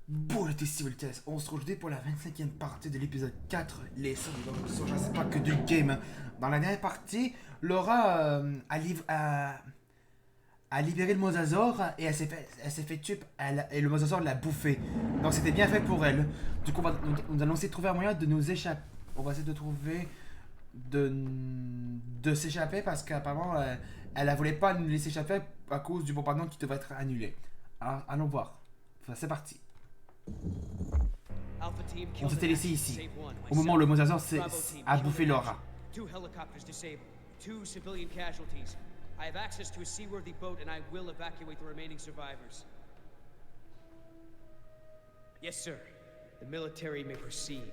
Bon, les Testimonials, on se retrouve aujourd'hui pour la 25e partie de l'épisode 4, les sons de je sais pas que du game. Dans la dernière partie, Laura a libéré le mosasaure et elle s'est fait tuer et le mosasaure l'a bouffé. Donc c'était bien fait pour elle. Du coup, nous allons essayer de trouver un moyen de nous échapper. On va essayer de trouver de s'échapper parce qu'apparemment elle ne voulait pas nous laisser échapper à cause du bombardement qui devait être annulé. Alors, allons voir. Enfin, c'est parti. On s'était laissé ici, au moment où le mosasaure a bouffé Laura. Two helicopters disabled. Two civilian casualties. I have access to a seaworthy boat and I will evacuate the remaining survivors. Yes, sir. The military may proceed.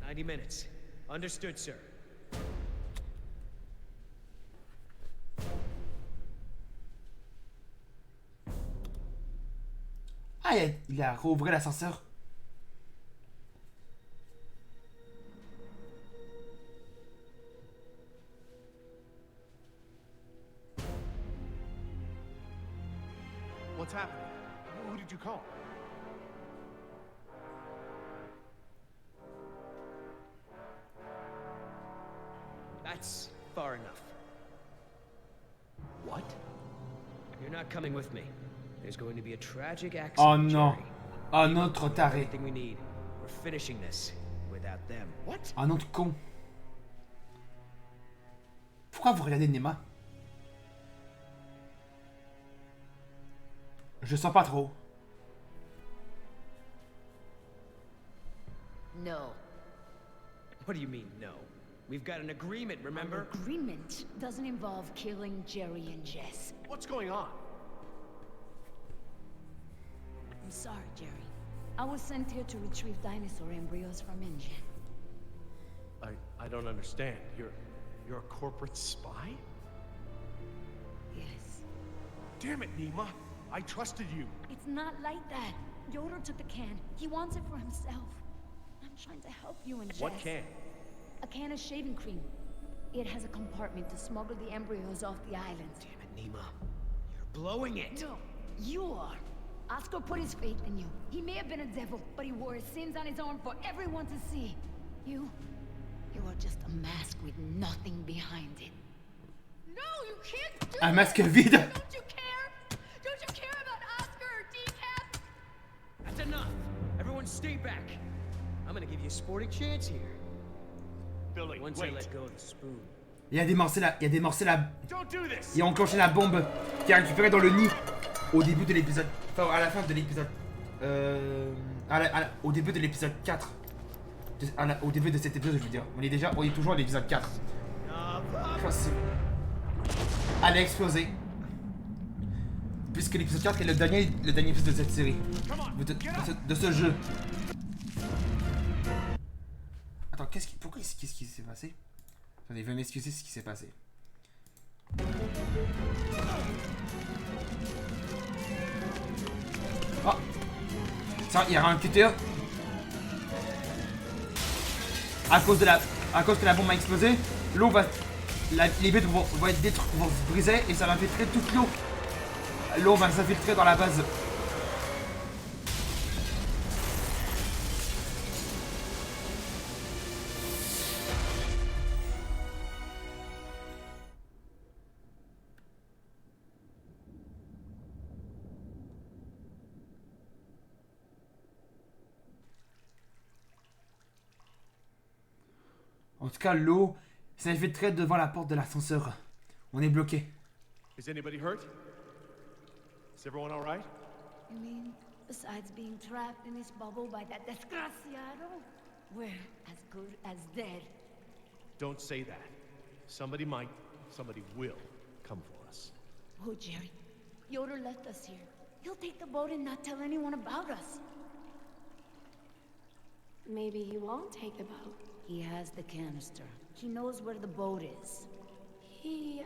90 minutes. Understood, sir. Ah, il a rouvert l'ascenseur. What's happening? Who did you call? That's far enough. What? You're not coming with me. There's going to be a tragic accident. Oh non. Jerry. Un autre taré. Everything we need. We're finishing this without them. What? Un autre con. Pourquoi vous regardez Nema? Je sens pas trop. No. What do you mean, no? We've got an agreement, remember? An agreement doesn't involve killing Jerry and Jess. What's going on? I'm sorry, Jerry. I was sent here to retrieve dinosaur embryos from InGen. I don't understand. You're a corporate spy? Yes. Damn it, Nima. I trusted you. It's not like that. Yoder took the can. He wants it for himself. I'm trying to help you and Jess. What can? A can of shaving cream. It has a compartment to smuggle the embryos off the island. Damn it, Nima. You're blowing it. No, you are. Oscar put his faith in you. He may have been a devil, but he wore his sins on his arm for everyone to see. You are just a mask with nothing behind it. No, you can't do Un it! masque vide. Don't you care? Don't you care about Oscar or Decaf? That's enough. Everyone stay back. I'm gonna give you a sporting chance here. Billy, Once I wait. let go of the spoon. Il a démorcé la. Don't do this! Il a enclenché la bombe qui a récupéré dans le nid au début de l'épisode. Enfin, à la fin de l'épisode. Au début de l'épisode 4. Au début de cet épisode, je veux dire. On est toujours à l'épisode 4. Elle a explosé. Puisque l'épisode 4 est le dernier épisode de cette série. De ce jeu. Attends, qu'est-ce qui s'est passé? Attendez, veuillez m'excuser ce qui s'est passé. Oh! Ça, il y aura un cutter. À cause que la bombe a explosé, l'eau va. Les vitres vont se briser et ça va infiltrer toute l'eau. L'eau va s'infiltrer dans la base. En tout cas, l'eau s'infiltrait devant la porte de l'ascenseur. On est bloqué. Is anybody hurt? Is everyone all right? You mean, besides being trapped in this bubble by that desgraciado, we're as good as dead. Don't say that. Somebody might, somebody will come for us. Oh, Jerry. Yoder left us here. He'll take the boat and not tell anyone about us. Maybe he won't take the boat. He has the canister. He knows where the boat is. He,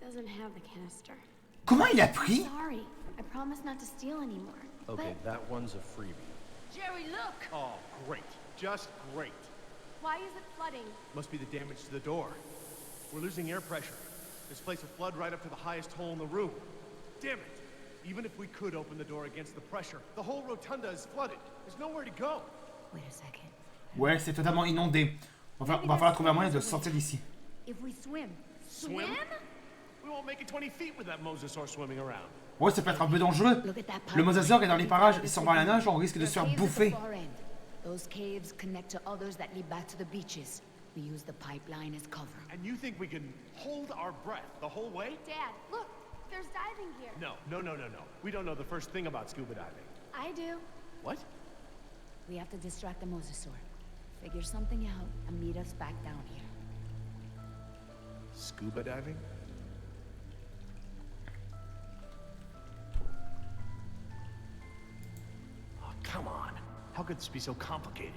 doesn't have the canister. Comment il a pris? Sorry. I promise not to steal anymore. Okay, But, that one's a freebie. Jerry, look! Oh, great. Just great. why is it flooding? Must be the damage to the door. We're losing air pressure. This place will flood right up to the highest hole in the room. Damn it! Even if we could open the door against the pressure, the whole rotunda is flooded. There's nowhere to go. Wait a second. Ouais, c'est totalement inondé. Va falloir trouver un moyen de sortir d'ici. If we swim. Swim? We won't make it 20 feet with that mosasaur swimming around. Ouais, ça peut être un peu dangereux. Look at that pipe. Le mosasaure est dans les parages et si on va à la nage, on risque de se faire There are caves at the bouffer. far end. Those caves connect to others that lead back to the beaches. We use the pipeline as cover. And you think we can hold our breath the whole way? Dad, look, there's diving here. No. We don't know the first thing about scuba diving. I do. What? We have to distract the mosasaur. Figure something out and meet us back down here. Scuba diving? Oh, come on. How could this be so complicated?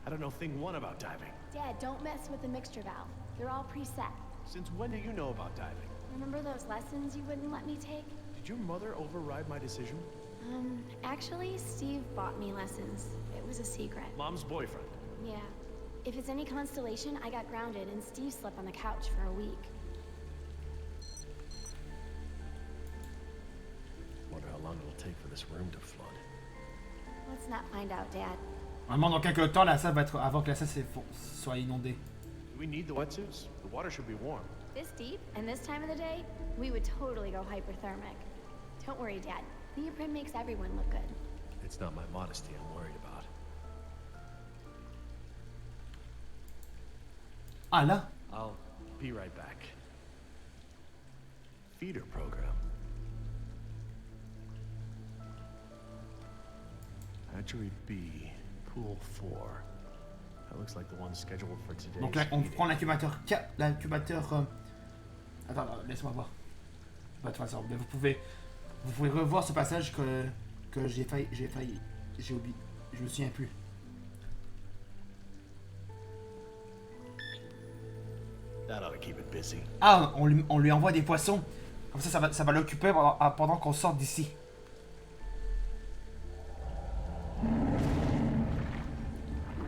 I don't know thing one about diving. Dad, don't mess with the mixture valve. They're all preset. Since when do you know about diving? Remember those lessons you wouldn't let me take? Did your mother override my decision? Actually, Steve bought me lessons. It was a secret. Mom's boyfriend. Yeah. If it's any constellation, I got grounded and Steve slept on the couch for a week. Wonder how long it'll take for this room to flood. Let's not find out, Dad. Vraiment, dans quelques temps, la salle va être avant que la salle soit inondée. Do we need the wetsuits? The water should be warm. This deep and this time of the day, we would totally go hyperthermic. Don't worry, Dad. Neoprene makes everyone look good. It's not my modesty I'm worried about. Ah là? I'll be right back. Feeder program. Hatchery B, pool 4. That looks like the one scheduled for today. Donc là, on prend l'incubateur. Attends, laisse-moi voir. Bah, de toute façon, vous pouvez revoir ce passage que j'ai oublié. Je me souviens plus. That ought to keep it busy. Ah, on lui envoie des poissons. Comme ça va l'occuper pendant qu'on sort d'ici.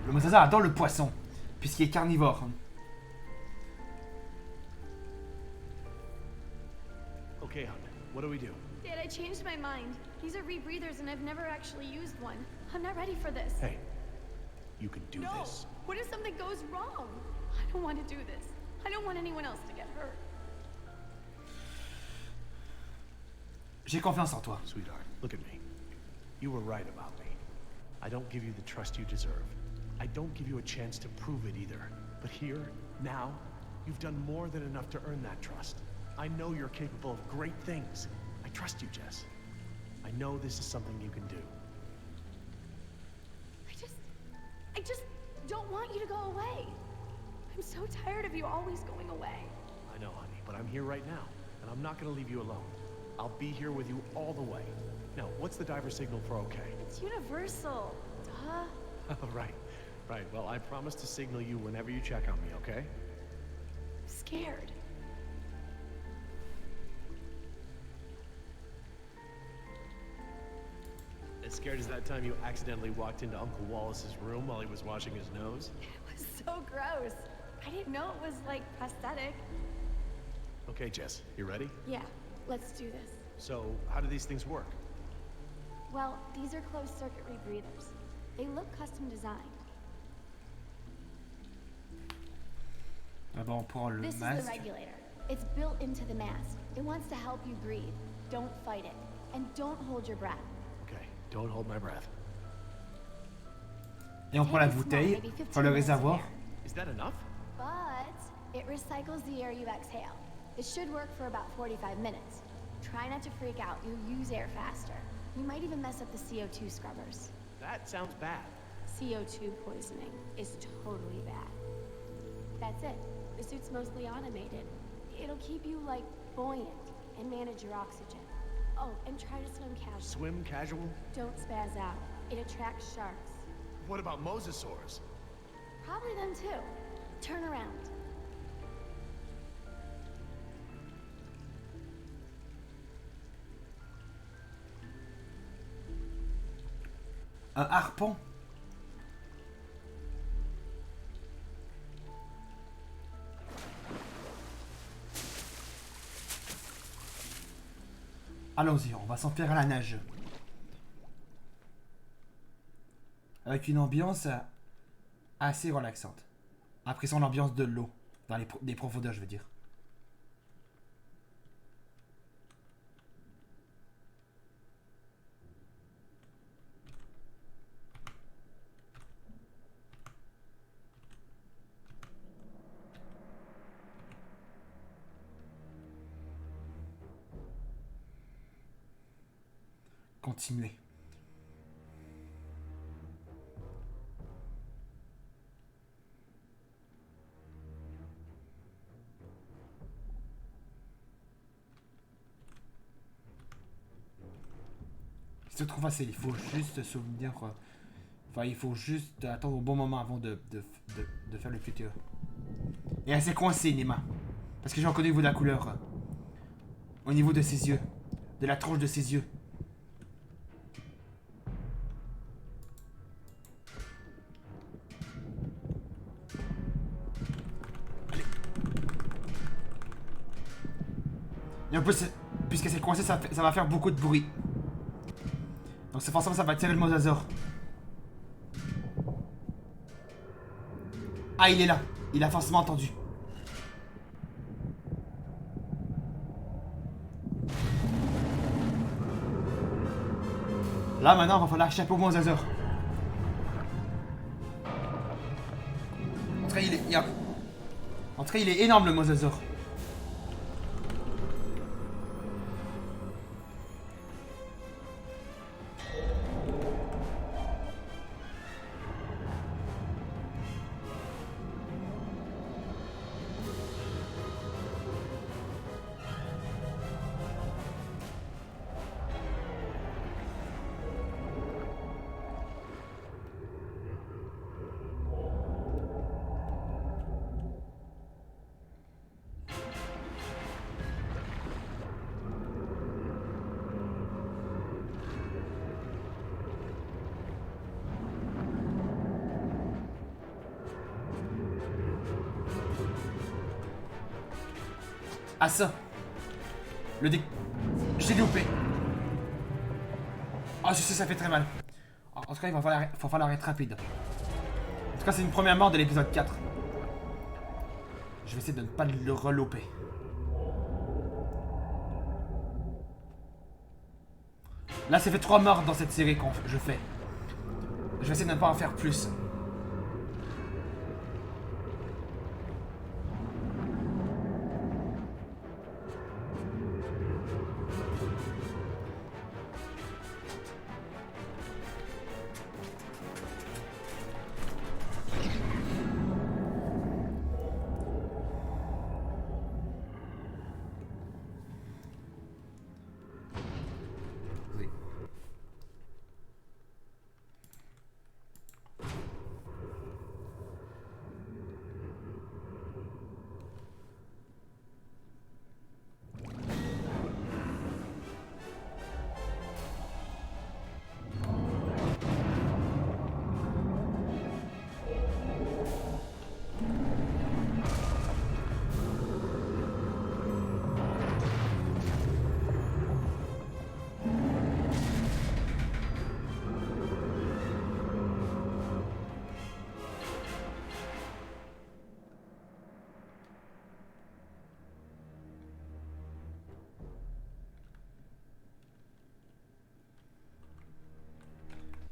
Le mosasaure adore le poisson, puisqu'il est carnivore. Okay, hon. What do we do? Dad, I changed my mind. These are rebreathers and I've never actually used one. I'm not ready for this. Hey, you can do No! this. What if something goes wrong? I don't want to do this. I don't want anyone else to get hurt. J'ai confiance en toi. Sweetheart, look at me. You were right about me. I don't give you the trust you deserve. I don't give you a chance to prove it either. But here, now, you've done more than enough to earn that trust. I know you're capable of great things. I trust you, Jess. I know this is something you can do. I just don't want you to go away. I'm so tired of you always going away. I know, honey, but I'm here right now, and I'm not gonna leave you alone. I'll be here with you all the way. Now, what's the diver signal for okay? It's universal. Duh. Right. Well, I promise to signal you whenever you check on me, okay? I'm scared. As scared as that time you accidentally walked into Uncle Wallace's room while he was washing his nose? It was so gross. I didn't know it was, like, prosthetic. Okay, Jess, you ready? Yeah, let's do this. So, how do these things work? Well, these are closed-circuit rebreathers. They look custom designed. D'abord, on prend le This is the masque. regulator. It's built into the mask. It wants to help you breathe. Don't fight it. And don't hold your breath. Okay, don't hold my breath. Et on prend la bouteille, enfin le réservoir. Is that enough? But it recycles the air you exhale. It should work for about 45 minutes. Try not to freak out. You'll use air faster. You might even mess up the CO2 scrubbers. That sounds bad. CO2 poisoning is totally bad. That's it. The suit's mostly automated. It'll keep you, like, buoyant and manage your oxygen. Oh, and try to swim casual. Swim casual? Don't spaz out. It attracts sharks. What about mosasaurs? Probably them too. Turn around. Un harpon. Allons-y, on va s'enfuir à la nage. Avec une ambiance assez relaxante. Appréciant l'ambiance de l'eau. Dans des profondeurs, je veux dire. Continuez. Il se trouve facile, il faut juste se souvenir. Enfin, il faut juste attendre au bon moment avant de faire le futur. Et elle s'est coincée, Nima. Parce que j'ai reconnu au niveau de la couleur. Au niveau de ses yeux. De la tranche de ses yeux. Allez. Et en plus, puisque c'est coincé, ça va faire beaucoup de bruit. Donc c'est forcément ça va tirer le mosasaure. Ah, il est là. Il a forcément entendu. Là maintenant, il va falloir échapper au mosasaure. En tout cas, il est énorme le mosasaure. Ah ça. J'ai loupé. Ah je sais, ça fait très mal. En tout cas, il va falloir être rapide. En tout cas, c'est une première mort de l'épisode 4. Je vais essayer de ne pas le relouper. Là, ça fait 3 morts dans cette série que je fais. Je vais essayer de ne pas en faire plus. Oui.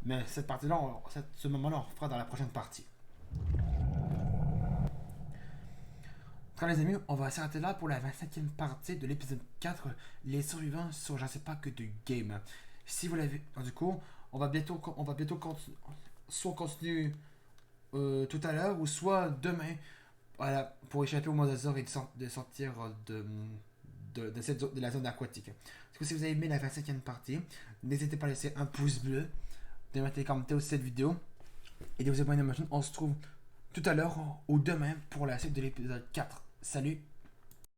Mais cette partie-là, ce moment-là, on fera dans la prochaine partie. Très les amis, on va s'arrêter là pour la 25e partie de l'épisode 4, les survivants sur je ne sais pas que de game. Si vous l'avez, du coup, on va bientôt soit continuer tout à l'heure ou soit demain, voilà, pour échapper au mosasaure et de sortir de la zone aquatique. Du coup, si vous avez aimé la 25e partie, n'hésitez pas à laisser un pouce bleu, de mettre et commenter aussi cette vidéo et de vous abonner à ma chaîne. On se retrouve tout à l'heure ou demain pour la suite de l'épisode 4. Salut!